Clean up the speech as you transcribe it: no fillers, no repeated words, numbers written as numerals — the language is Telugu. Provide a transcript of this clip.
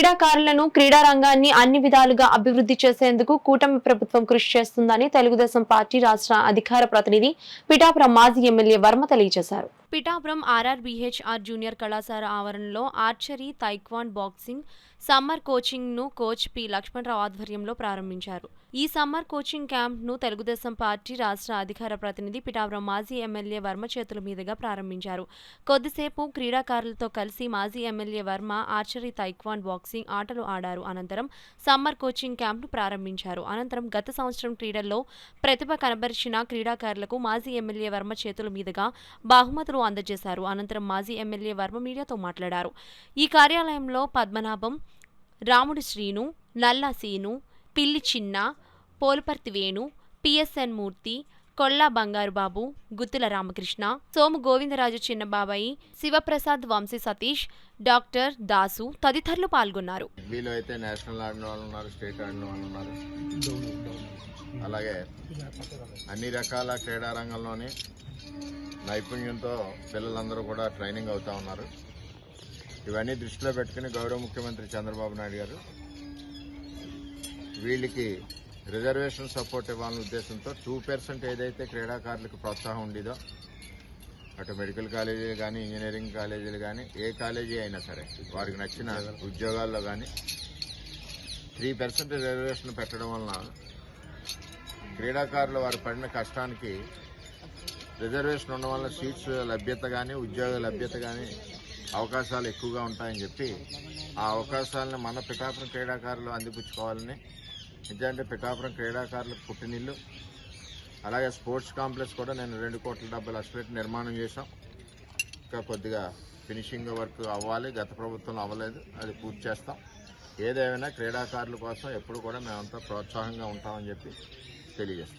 క్రీడాకారులను క్రీడా రంగాన్ని అన్ని విధాలుగా అభివృద్ధి చేసేందుకు కూటమి ప్రభుత్వం కృషి చేస్తుందని తెలుగుదేశం పార్టీ రాష్ట్ర అధికార ప్రతినిధి పిఠాపురం మాజీ ఎమ్మెల్యే వర్మ తెలియజేశారు. పిఠాపురం ఆర్ఆర్బీహెచ్ఆర్ జూనియర్ కళాశాల ఆవరణలో ఆర్చరీ, తైక్వాండ్, బాక్సింగ్ సమ్మర్ కోచింగ్ ను కోచ్ పి లక్ష్మణరావు ఆధ్వర్యంలో ప్రారంభించారు. ఈ సమ్మర్ కోచింగ్ క్యాంప్ ను తెలుగుదేశం పార్టీ రాష్ట్ర అధికార ప్రతినిధి పిఠాపురం మాజీ ఎమ్మెల్యే వర్మ చేతుల మీదుగా ప్రారంభించారు. కొద్దిసేపు క్రీడాకారులతో కలిసి మాజీ ఎమ్మెల్యే వర్మ ఆర్చరీ, తైక్వాండ్, బాక్సింగ్ ఆటలు ఆడారు. అనంతరం సమ్మర్ కోచింగ్ క్యాంప్ ను ప్రారంభించారు. అనంతరం గత సంవత్సరం క్రీడల్లో ప్రతిభ కనబరిచిన క్రీడాకారులకు మాజీ ఎమ్మెల్యే వర్మ చేతుల మీదుగా బహుమతులు అందజేశారు. అనంతరం మాజీ ఎమ్మెల్యే వర్మ మీడియాతో మాట్లాడారు. ఈ కార్యాలయంలో పద్మనాభం, రాముడి శ్రీను, నల్లా సీను, పిల్లి చిన్న, పోలుపర్తి వేణు, పిఎస్ఎన్ మూర్తి, కొల్లా బంగారుబాబు, గుత్తుల రామకృష్ణ, సోము గోవిందరాజు చిన్నబాబాయి, శివప్రసాద్, వంశీ సతీష్, డాక్టర్ దాసు తదితరులు పాల్గొన్నారు. నేషనల్ ఆడిన వాళ్ళు ఉన్నారు, స్టేట్ ఆడిన వాళ్ళు ఉన్నారు. అలాగే అన్ని రకాల క్రీడా రంగంలోని నైపుణ్యంతో పిల్లలందరూ కూడా ట్రైనింగ్ అవుతా ఉన్నారు. ఇవన్నీ దృష్టిలో పెట్టుకుని గౌరవ ముఖ్యమంత్రి చంద్రబాబు నాయుడు గారు వీళ్ళకి రిజర్వేషన్ సపోర్ట్ ఇవ్వాలనే ఉద్దేశంతో 2% ఏదైతే క్రీడాకారులకు ప్రోత్సాహం ఉండేదో అటు మెడికల్ కాలేజీలు కానీ, ఇంజనీరింగ్ కాలేజీలు కానీ, ఏ కాలేజీ అయినా సరే వారికి నచ్చిన ఉద్యోగాల్లో కానీ 3% రిజర్వేషన్ పెట్టడం వలన క్రీడాకారులు వారు పడిన కష్టానికి రిజర్వేషన్ ఉండడం వల్ల సీట్స్ లభ్యత కానీ, ఉద్యోగ లభ్యత కానీ అవకాశాలు ఎక్కువగా ఉంటాయని చెప్పి ఆ అవకాశాలను మన పిఠాపురం క్రీడాకారులు అందిపుచ్చుకోవాలని, ఎందుకంటే పిఠాపురం క్రీడాకారులకు పుట్టినిల్లు. అలాగే స్పోర్ట్స్ కాంప్లెక్స్ కూడా నేను 2,70,00,000 పెట్టి నిర్మాణం చేశాం. ఇంకా కొద్దిగా ఫినిషింగ్ వర్క్ అవ్వాలి, గత ప్రభుత్వంలో అవ్వలేదు, అది పూర్తి చేస్తాం. ఏదేమైనా క్రీడాకారుల కోసం ఎప్పుడు కూడా మేమంతా ప్రోత్సాహంగా ఉంటామని చెప్పి తెలియజేస్తాం.